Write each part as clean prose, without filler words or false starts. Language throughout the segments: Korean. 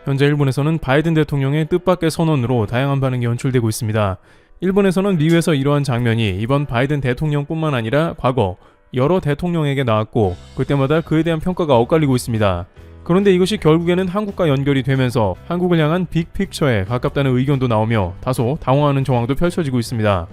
현재 일본에서는 바이든 대통령의 뜻밖의 선언으로 다양한 반응이 연출되고 있습니다. 일본에서는 미국에서 이러한 장면이 이번 바이든 대통령뿐만 아니라 과거 여러 대통령에게 나왔고 그때마다 그에 대한 평가가 엇갈리고 있습니다. 그런데 이것이 결국에는 한국과 연결이 되면서 한국을 향한 빅픽처에 가깝다는 의견도 나오며 다소 당황하는 정황도 펼쳐지고 있습니다.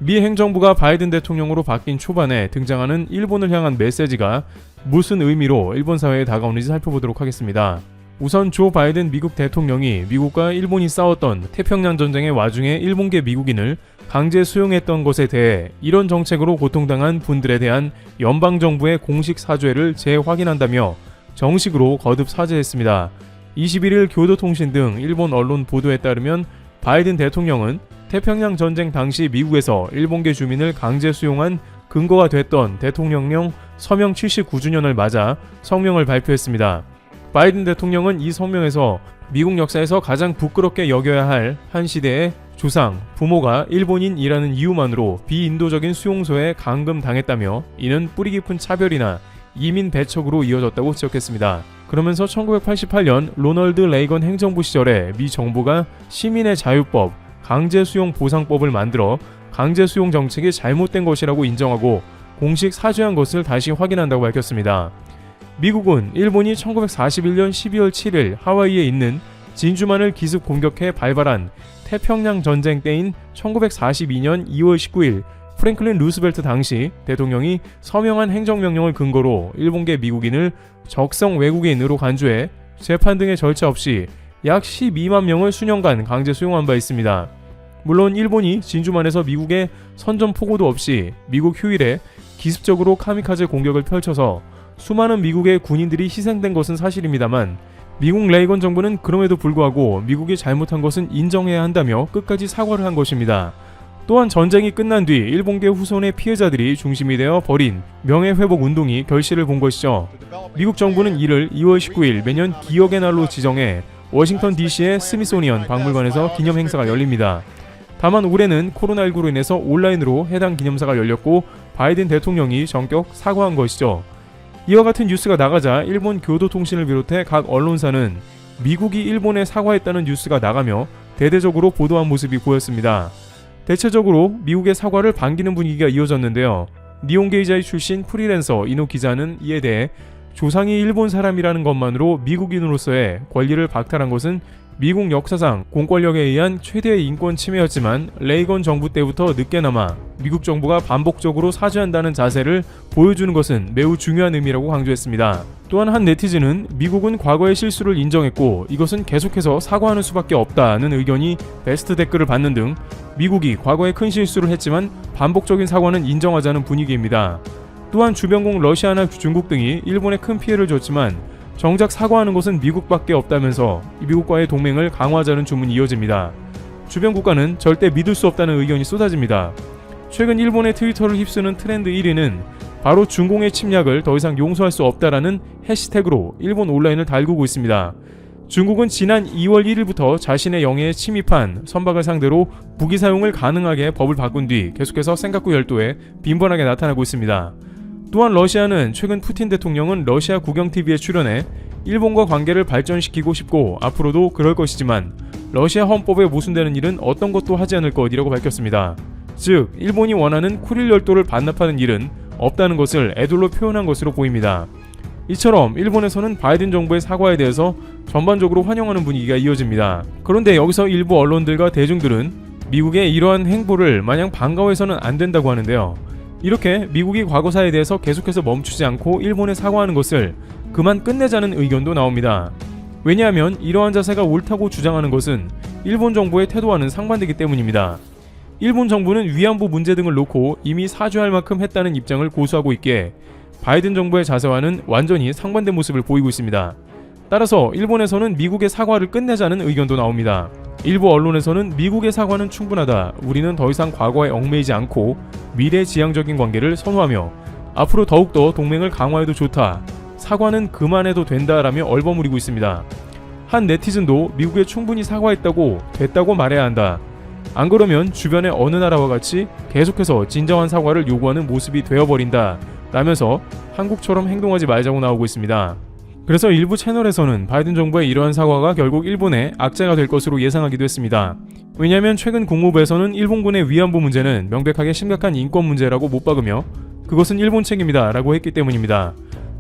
미 행정부가 바이든 대통령으로 바뀐 초반에 등장하는 일본을 향한 메시지가 무슨 의미로 일본 사회에 다가오는지 살펴보도록 하겠습니다. 우선 조 바이든 미국 대통령이 미국과 일본이 싸웠던 태평양 전쟁의 와중에 일본계 미국인을 강제 수용했던 것에 대해 이런 정책으로 고통당한 분들에 대한 연방정부의 공식 사죄를 재확인한다며 정식으로 거듭 사죄했습니다. 21일 교도통신 등 일본 언론 보도에 따르면 바이든 대통령은 태평양 전쟁 당시 미국에서 일본계 주민을 강제 수용한 근거가 됐던 대통령령 서명 79주년을 맞아 성명을 발표했습니다. 바이든 대통령은 이 성명에서 미국 역사에서 가장 부끄럽게 여겨야 할 한 시대의 조상, 부모가 일본인이라는 이유만으로 비인도적인 수용소에 감금당했다며 이는 뿌리 깊은 차별이나 이민 배척으로 이어졌다고 지적했습니다. 그러면서 1988년 로널드 레이건 행정부 시절에 미 정부가 시민의 자유법, 강제수용 보상법을 만들어 강제수용 정책이 잘못된 것이라고 인정하고 공식 사죄한 것을 다시 확인한다고 밝혔습니다. 미국은 일본이 1941년 12월 7일 하와이에 있는 진주만을 기습 공격해 발발한 태평양 전쟁 때인 1942년 2월 19일 프랭클린 루스벨트 당시 대통령이 서명한 행정명령을 근거로 일본계 미국인을 적성 외국인으로 간주해 재판 등의 절차 없이 약 12만 명을 수년간 강제 수용한 바 있습니다. 물론 일본이 진주만에서 미국의 선전포고도 없이 미국 휴일에 기습적으로 카미카제 공격을 펼쳐서 수많은 미국의 군인들이 희생된 것은 사실입니다만 미국 레이건 정부는 그럼에도 불구하고 미국이 잘못한 것은 인정해야 한다며 끝까지 사과를 한 것입니다. 또한 전쟁이 끝난 뒤 일본계 후손의 피해자들이 중심이 되어 벌인 명예회복 운동이 결실을 본 것이죠. 미국 정부는 이를 2월 19일 매년 기억의 날로 지정해 워싱턴 DC의 스미소니언 박물관에서 기념 행사가 열립니다. 다만 올해는 코로나19로 인해서 온라인으로 해당 기념사가 열렸고 바이든 대통령이 전격 사과한 것이죠. 이와 같은 뉴스가 나가자 일본 교도통신을 비롯해 각 언론사는 미국이 일본에 사과했다는 뉴스가 나가며 대대적으로 보도한 모습이 보였습니다. 대체적으로 미국의 사과를 반기는 분위기가 이어졌는데요. 니혼게이자이 출신 프리랜서 이노 기자는 이에 대해 조상이 일본 사람이라는 것만으로 미국인으로서의 권리를 박탈한 것은 미국 역사상 공권력에 의한 최대의 인권 침해였지만 레이건 정부 때부터 늦게나마 미국 정부가 반복적으로 사죄한다는 자세를 보여주는 것은 매우 중요한 의미라고 강조했습니다. 또한 한 네티즌은 미국은 과거의 실수를 인정했고 이것은 계속해서 사과하는 수밖에 없다는 의견이 베스트 댓글을 받는 등 미국이 과거에 큰 실수를 했지만 반복적인 사과는 인정하자는 분위기입니다. 또한 주변국 러시아나 중국 등이 일본에 큰 피해를 줬지만 정작 사과하는 것은 미국밖에 없다면서 미국과의 동맹을 강화하자는 주문이 이어집니다. 주변 국가는 절대 믿을 수 없다는 의견이 쏟아집니다. 최근 일본의 트위터를 휩쓰는 트렌드 1위는 바로 중공의 침략을 더 이상 용서할 수 없다라는 해시태그로 일본 온라인을 달구고 있습니다. 중국은 지난 2월 1일부터 자신의 영해에 침입한 선박을 상대로 무기 사용을 가능하게 법을 바꾼 뒤 계속해서 센가쿠 열도에 빈번하게 나타나고 있습니다. 또한 러시아는 최근 푸틴 대통령은 러시아 국영TV에 출연해 일본과 관계를 발전시키고 싶고 앞으로도 그럴 것이지만 러시아 헌법에 모순되는 일은 어떤 것도 하지 않을 것이라고 밝혔습니다. 즉 일본이 원하는 쿠릴 열도를 반납하는 일은 없다는 것을 애둘러 표현한 것으로 보입니다. 이처럼 일본에서는 바이든 정부의 사과에 대해서 전반적으로 환영하는 분위기가 이어집니다. 그런데 여기서 일부 언론들과 대중들은 미국의 이러한 행보를 마냥 반가워해서는 안 된다고 하는데요. 이렇게 미국이 과거사에 대해서 계속해서 멈추지 않고 일본에 사과하는 것을 그만 끝내자는 의견도 나옵니다. 왜냐하면 이러한 자세가 옳다고 주장하는 것은 일본 정부의 태도와는 상반되기 때문입니다. 일본 정부는 위안부 문제 등을 놓고 이미 사죄할 만큼 했다는 입장을 고수하고 있기에 바이든 정부의 자세와는 완전히 상반된 모습을 보이고 있습니다. 따라서 일본에서는 미국의 사과를 끝내자는 의견도 나옵니다. 일부 언론에서는 미국의 사과는 충분하다. 우리는 더 이상 과거에 얽매이지 않고 미래지향적인 관계를 선호하며 앞으로 더욱더 동맹을 강화해도 좋다. 사과는 그만해도 된다라며 얼버무리고 있습니다. 한 네티즌도 미국에 충분히 사과했다고 됐다고 말해야 한다. 안 그러면 주변의 어느 나라와 같이 계속해서 진정한 사과를 요구하는 모습이 되어버린다 라면서 한국처럼 행동하지 말자고 나오고 있습니다. 그래서 일부 채널에서는 바이든 정부의 이러한 사과가 결국 일본의 악재가 될 것으로 예상하기도 했습니다. 왜냐하면 최근 국무부에서는 일본군의 위안부 문제는 명백하게 심각한 인권 문제라고 못 박으며 그것은 일본 책임이다 라고 했기 때문입니다.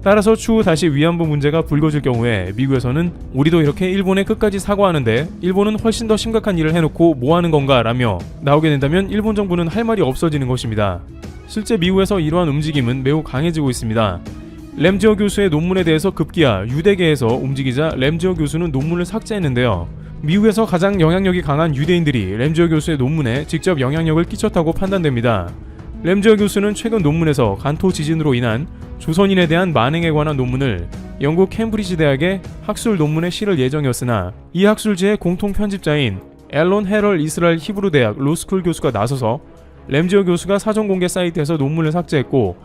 따라서 추후 다시 위안부 문제가 불거질 경우에 미국에서는 우리도 이렇게 일본에 끝까지 사과하는데 일본은 훨씬 더 심각한 일을 해놓고 뭐하는 건가 라며 나오게 된다면 일본 정부는 할 말이 없어지는 것입니다. 실제 미국에서 이러한 움직임은 매우 강해지고 있습니다. 램지어 교수의 논문에 대해서 급기야 유대계에서 움직이자 램지어 교수는 논문을 삭제했는데요. 미국에서 가장 영향력이 강한 유대인들이 램지어 교수의 논문에 직접 영향력을 끼쳤다고 판단됩니다. 램지어 교수는 최근 논문에서 간토 지진으로 인한 조선인에 대한 만행에 관한 논문을 영국 캠브리지 대학의 학술 논문에 실을 예정이었으나 이 학술지의 공통 편집자인 앨런 헤럴 이스라엘 히브루 대학 로스쿨 교수가 나서서 램지어 교수가 사전 공개 사이트에서 논문을 삭제했고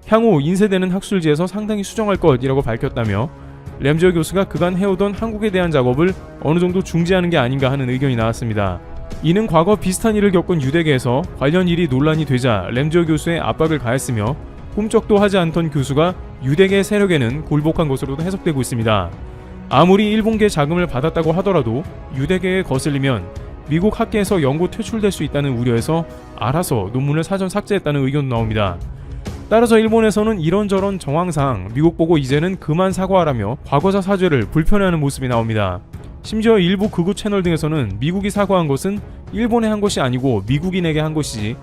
향후 인쇄되는 학술지에서 상당히 수정할 것이라고 밝혔다며 램지어 교수가 그간 해오던 한국에 대한 작업을 어느 정도 중지하는 게 아닌가 하는 의견이 나왔습니다. 이는 과거 비슷한 일을 겪은 유대계에서 관련 일이 논란이 되자 램지어 교수의 압박을 가했으며 꿈쩍도 하지 않던 교수가 유대계 세력에는 굴복한 것으로도 해석되고 있습니다. 아무리 일본계 자금을 받았다고 하더라도 유대계에 거슬리면 미국 학계에서 영구 퇴출될 수 있다는 우려에서 알아서 논문을 사전 삭제했다는 의견도 나옵니다. 따라서 일본에서는 이런저런 정황상 미국 보고 이제는 그만 사과하라며 과거사 사죄를 불편해하는 모습이 나옵니다. 심지어 일부 극우 채널 등에서는 미국이 사과한 것은 일본에 한 것이 아니고 미국인에게 한 것이지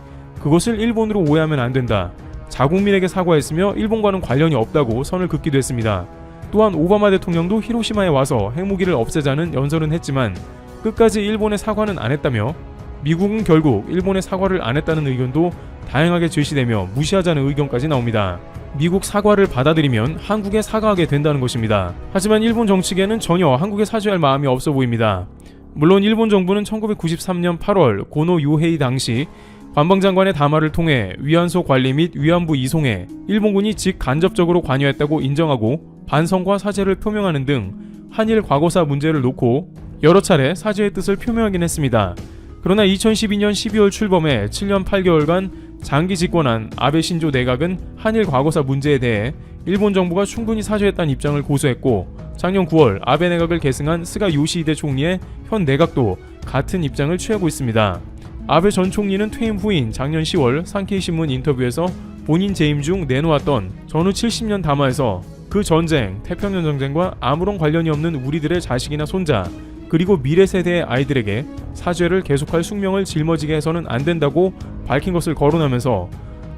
그것을 일본으로 오해하면 안 된다. 자국민에게 사과했으며 일본과는 관련이 없다고 선을 긋기도 했습니다. 또한 오바마 대통령도 히로시마에 와서 핵무기를 없애자는 연설은 했지만 끝까지 일본에 사과는 안 했다며 미국은 결국 일본에 사과를 안 했다는 의견도 다양하게 제시되며 무시하자는 의견까지 나옵니다. 미국 사과를 받아들이면 한국에 사과하게 된다는 것입니다. 하지만 일본 정치계는 전혀 한국에 사죄할 마음이 없어 보입니다. 물론 일본 정부는 1993년 8월 고노 요헤이 당시 관방장관의 담화를 통해 위안소 관리 및 위안부 이송에 일본군이 직간접적으로 관여했다고 인정하고 반성과 사죄를 표명하는 등 한일 과거사 문제를 놓고 여러 차례 사죄의 뜻을 표명하긴 했습니다. 그러나 2012년 12월 출범해 7년 8개월간 장기 집권한 아베 신조 내각은 한일 과거사 문제에 대해 일본 정부가 충분히 사죄했다는 입장을 고수했고 작년 9월 아베 내각을 계승한 스가 요시히데 총리의 현 내각도 같은 입장을 취하고 있습니다. 아베 전 총리는 퇴임 후인 작년 10월 산케이신문 인터뷰에서 본인 재임 중 내놓았던 전후 70년 담화에서 그 전쟁, 태평양 전쟁과 아무런 관련이 없는 우리들의 자식이나 손자 그리고 미래 세대의 아이들에게 사죄를 계속할 숙명을 짊어지게 해서는 안 된다고 밝힌 것을 거론하면서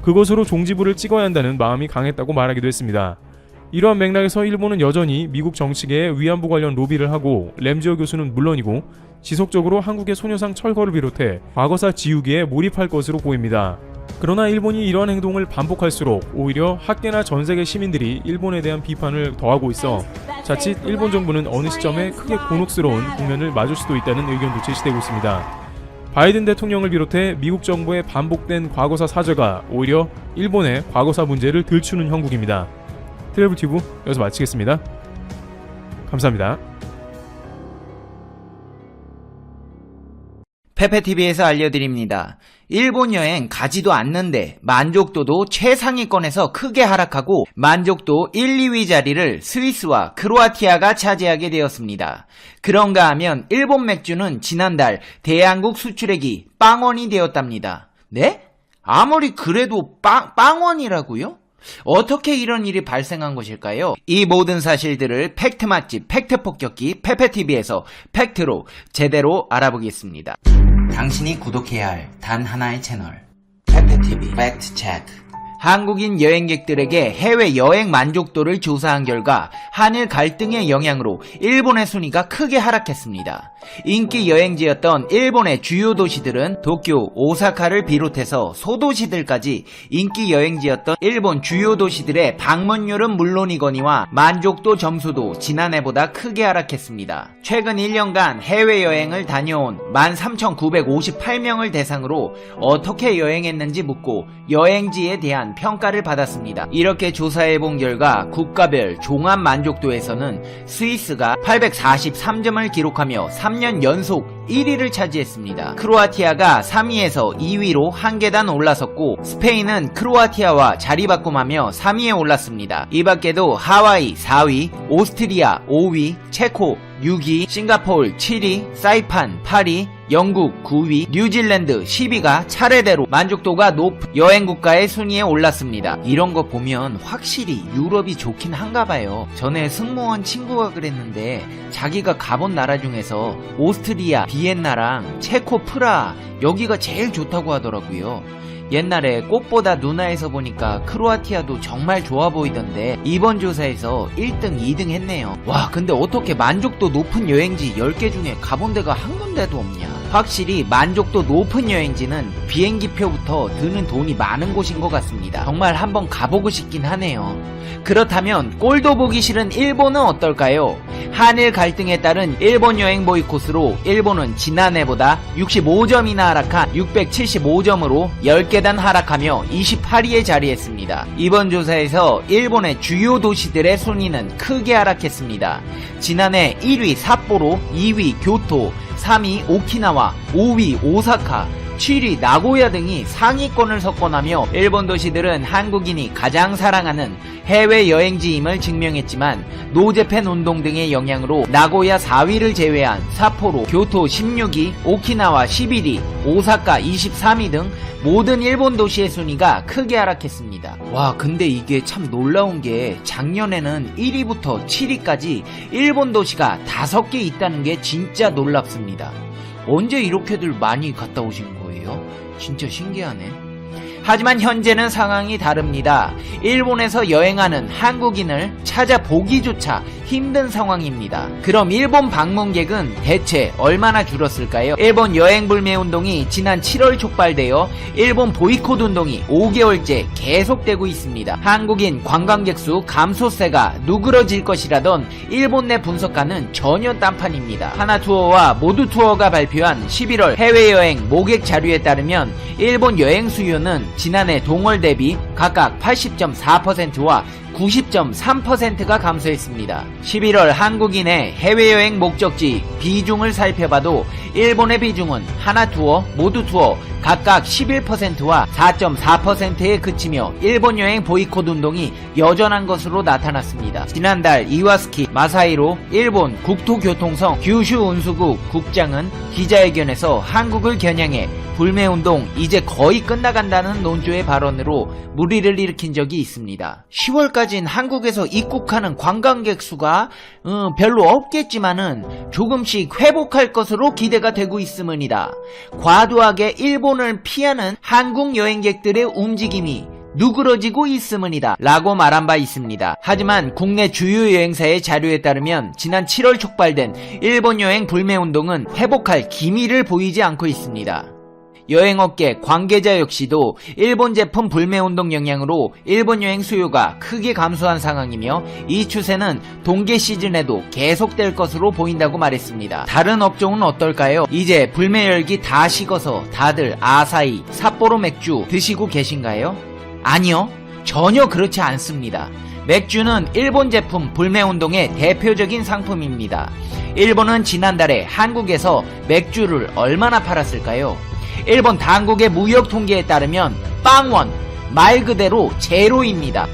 그것으로 종지부를 찍어야 한다는 마음이 강했다고 말하기도 했습니다. 이러한 맥락에서 일본은 여전히 미국 정치계에 위안부 관련 로비를 하고 램지어 교수는 물론이고 지속적으로 한국의 소녀상 철거를 비롯해 과거사 지우기에 몰입할 것으로 보입니다. 그러나 일본이 이러한 행동을 반복할수록 오히려 학계나 전 세계 시민들이 일본에 대한 비판을 더하고 있어 자칫 일본 정부는 어느 시점에 크게 곤혹스러운 국면을 맞을 수도 있다는 의견도 제시되고 있습니다. 바이든 대통령을 비롯해 미국 정부의 반복된 과거사 사죄가 오히려 일본의 과거사 문제를 들추는 형국입니다. 트래블튜브 여기서 마치겠습니다. 감사합니다. 페페TV에서 알려드립니다. 일본 여행 가지도 않는데 만족도도 최상위권에서 크게 하락하고 만족도 1, 2위 자리를 스위스와 크로아티아가 차지하게 되었습니다. 그런가 하면 일본 맥주는 지난달 대한국 수출액이 빵원이 되었답니다. 네? 아무리 그래도 빵원이라고요? 어떻게 이런 일이 발생한 것일까요? 이 모든 사실들을 팩트 맛집 팩트 폭격기 페페TV에서 팩트로 제대로 알아보겠습니다. 당신이 구독해야 할 단 하나의 채널 페페TV 팩트 체크. 한국인 여행객들에게 해외 여행 만족도를 조사한 결과 한일 갈등의 영향으로 일본의 순위가 크게 하락했습니다. 인기 여행지였던 일본의 주요 도시들은 도쿄, 오사카를 비롯해서 소도시들까지 인기 여행지였던 일본 주요 도시들의 방문율은 물론이거니와 만족도 점수도 지난해보다 크게 하락했습니다. 최근 1년간 해외여행을 다녀온 13,958명을 대상으로 어떻게 여행했는지 묻고 여행지에 대한 다양한 평가를 받았습니다. 이렇게 조사해본 결과 국가별 종합 만족도에서는 스위스가 843점을 기록하며 3년 연속 1위를 차지했습니다. 크로아티아가 3위에서 2위로 한 계단 올라섰고 스페인은 크로아티아와 자리바꿈하며 3위에 올랐습니다. 이 밖에도 하와이 4위, 오스트리아 5위, 체코 6위, 싱가포르 7위, 사이판 8위, 영국 9위, 뉴질랜드 10위가 차례대로 만족도가 높은 여행국가의 순위에 올랐습니다. 이런 거 보면 확실히 유럽이 좋긴 한가 봐요. 전에 승무원 친구가 그랬는데 자기가 가본 나라 중에서 오스트리아, 비엔나랑 체코, 프라하 여기가 제일 좋다고 하더라고요. 옛날에 꽃보다 누나에서 보니까 크로아티아도 정말 좋아 보이던데 이번 조사에서 1등, 2등 했네요. 와, 근데 어떻게 만족도 높은 여행지 10개 중에 가본 데가 한 군데도 없냐. 확실히 만족도 높은 여행지는 비행기표부터 드는 돈이 많은 곳인 것 같습니다. 정말 한번 가보고 싶긴 하네요. 그렇다면 꼴도 보기 싫은 일본은 어떨까요? 한일 갈등에 따른 일본 여행 보이콧으로 일본은 지난해보다 65점이나 하락한 675점으로 10계단 하락하며 28위에 자리했습니다. 이번 조사에서 일본의 주요 도시들의 순위는 크게 하락했습니다. 지난해 1위 삿포로, 2위 교토, 3위 오키나와, 5위 오사카, 7위 나고야 등이 상위권을 석권하며 일본 도시들은 한국인이 가장 사랑하는 해외 여행지임을 증명했지만 노제팬 운동 등의 영향으로 나고야 4위를 제외한 삿포로, 교토 16위, 오키나와 11위, 오사카 23위 등 모든 일본 도시의 순위가 크게 하락했습니다. 와, 근데 이게 참 놀라운 게 작년에는 1위부터 7위까지 일본 도시가 5개 있다는 게 진짜 놀랍습니다. 언제 이렇게들 많이 갔다 오신 거예요? 진짜 신기하네. 하지만 현재는 상황이 다릅니다. 일본에서 여행하는 한국인을 찾아보기조차 힘든 상황입니다. 그럼 일본 방문객은 대체 얼마나 줄었을까요? 일본 여행 불매 운동이 지난 7월 촉발되어 일본 보이콧 운동이 5개월째 계속되고 있습니다. 한국인 관광객 수 감소세가 누그러질 것이라던 일본 내 분석가는 전혀 딴판입니다. 하나투어와 모두투어가 발표한 11월 해외여행 모객 자료에 따르면 일본 여행 수요는 지난해 동월 대비 각각 80.4%와 90.3%가 감소했습니다. 11월 한국인의 해외여행 목적지 비중을 살펴봐도 일본의 비중은 하나투어, 모두투어 각각 11%와 4.4%에 그치며 일본 여행 보이콧 운동이 여전한 것으로 나타났습니다. 지난달 이와스키 마사히로 일본 국토교통성 규슈운수국 국장은 기자회견에서 한국을 겨냥해 불매운동 이제 거의 끝나간다는 논조의 발언으로 물의를 일으킨 적이 있습니다. 10월까지는 한국에서 입국하는 관광객 수가 별로 없겠지만은 조금씩 회복할 것으로 기대가 되고 있음이다. 과도하게 일본을 피하는 한국 여행객들의 움직임이 누그러지고 있음이다 라고 말한 바 있습니다. 하지만 국내 주요 여행사의 자료에 따르면 지난 7월 촉발된 일본 여행 불매운동은 회복할 기미를 보이지 않고 있습니다. 여행업계 관계자 역시도 일본 제품 불매운동 영향으로 일본 여행 수요가 크게 감소한 상황이며 이 추세는 동계 시즌에도 계속될 것으로 보인다고 말했습니다. 다른 업종은 어떨까요? 이제 불매 열기 다 식어서 다들 아사히, 삿포로 맥주 드시고 계신가요? 아니요, 전혀 그렇지 않습니다. 맥주는 일본 제품 불매운동의 대표적인 상품입니다. 일본은 지난달에 한국에서 맥주를 얼마나 팔았을까요? 일본 당국의 무역 통계에 따르면 빵원, 말 그대로 제로입니다.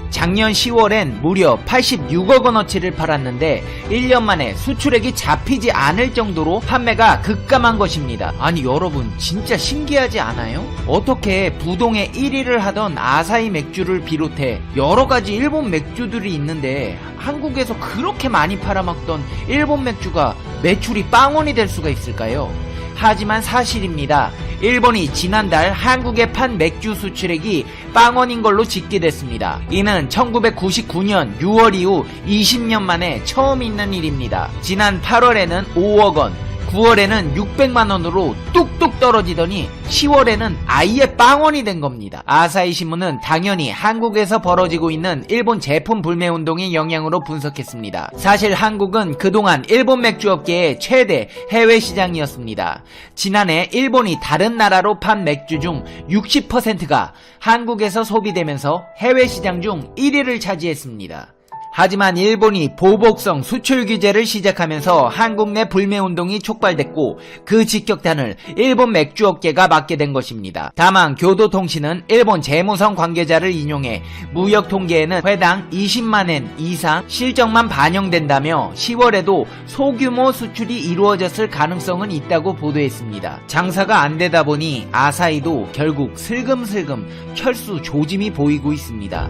작년 10월엔 무려 86억 원어치를 팔았는데 1년 만에 수출액이 잡히지 않을 정도로 판매가 급감한 것입니다. 아니 여러분 진짜 신기하지 않아요? 어떻게 부동의 1위를 하던 아사히 맥주를 비롯해 여러가지 일본 맥주들이 있는데 한국에서 그렇게 많이 팔아먹던 일본 맥주가 매출이 빵원이 될 수가 있을까요? 하지만 사실입니다. 일본이 지난달 한국에 판 맥주 수출액이 빵원인 걸로 집계됐습니다. 이는 1999년 6월 이후 20년 만에 처음 있는 일입니다. 지난 8월에는 5억 원, 9월에는 600만원으로 뚝뚝 떨어지더니 10월에는 아예 빵원이 된 겁니다. 아사히 신문은 당연히 한국에서 벌어지고 있는 일본 제품 불매 운동의 영향으로 분석했습니다. 사실 한국은 그동안 일본 맥주업계의 최대 해외 시장이었습니다. 지난해 일본이 다른 나라로 판 맥주 중 60%가 한국에서 소비되면서 해외 시장 중 1위를 차지했습니다. 하지만 일본이 보복성 수출 규제를 시작하면서 한국 내 불매운동이 촉발됐고 그 직격탄을 일본 맥주업계가 맞게 된 것입니다. 다만 교도통신은 일본 재무성 관계자를 인용해 무역 통계에는 회당 20만엔 이상 실적만 반영된다며 10월에도 소규모 수출이 이루어졌을 가능성은 있다고 보도했습니다. 장사가 안 되다 보니 아사히도 결국 슬금슬금 철수 조짐이 보이고 있습니다.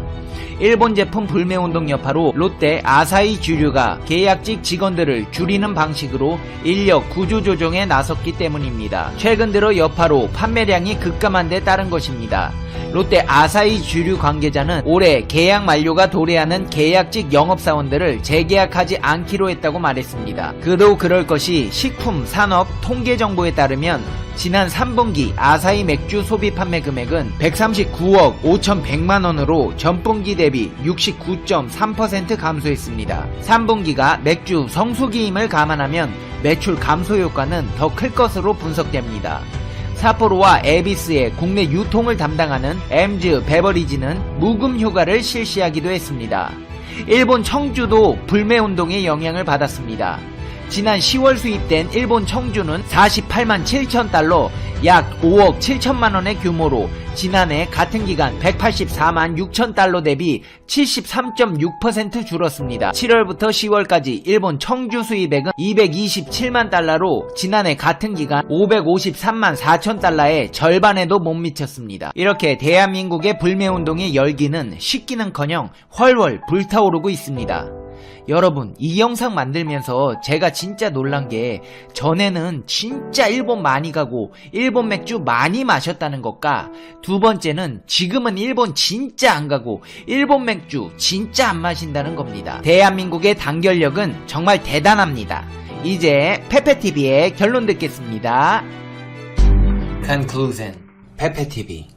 일본 제품 불매운동 여파로 롯데 아사히 주류가 계약직 직원들을 줄이는 방식으로 인력 구조 조정에 나섰기 때문입니다. 최근 들어 여파로 판매량이 급감한 데 따른 것입니다. 롯데 아사히 주류 관계자는 올해 계약 만료가 도래하는 계약직 영업사원들을 재계약하지 않기로 했다고 말했습니다. 그도 그럴 것이 식품산업 통계정보에 따르면 지난 3분기 아사히 맥주 소비 판매 금액은 139억 5,100만원으로 전분기 대비 69.3% 감소했습니다. 3분기가 맥주 성수기임을 감안하면 매출 감소 효과는 더 클 것으로 분석됩니다. 사포로와 에비스의 국내 유통을 담당하는 엠즈 베버리지는 무금 휴가를 실시하기도 했습니다. 일본 청주도 불매운동의 영향을 받았습니다. 지난 10월 수입된 일본 청주는 48만 7천 달러, 약 5억 7천만원의 규모로 지난해 같은 기간 184만 6천 달러 대비 73.6% 줄었습니다. 7월부터 10월까지 일본 청주 수입액은 227만 달러로 지난해 같은 기간 553만 4천 달러의 절반에도 못 미쳤습니다. 이렇게 대한민국의 불매운동의 열기는 식기는커녕 훨훨 불타오르고 있습니다. 여러분, 이 영상 만들면서 제가 진짜 놀란 게 전에는 진짜 일본 많이 가고 일본 맥주 많이 마셨다는 것과 두 번째는 지금은 일본 진짜 안 가고 일본 맥주 진짜 안 마신다는 겁니다. 대한민국의 단결력은 정말 대단합니다. 이제 페페TV의 결론 듣겠습니다. Conclusion. 페페TV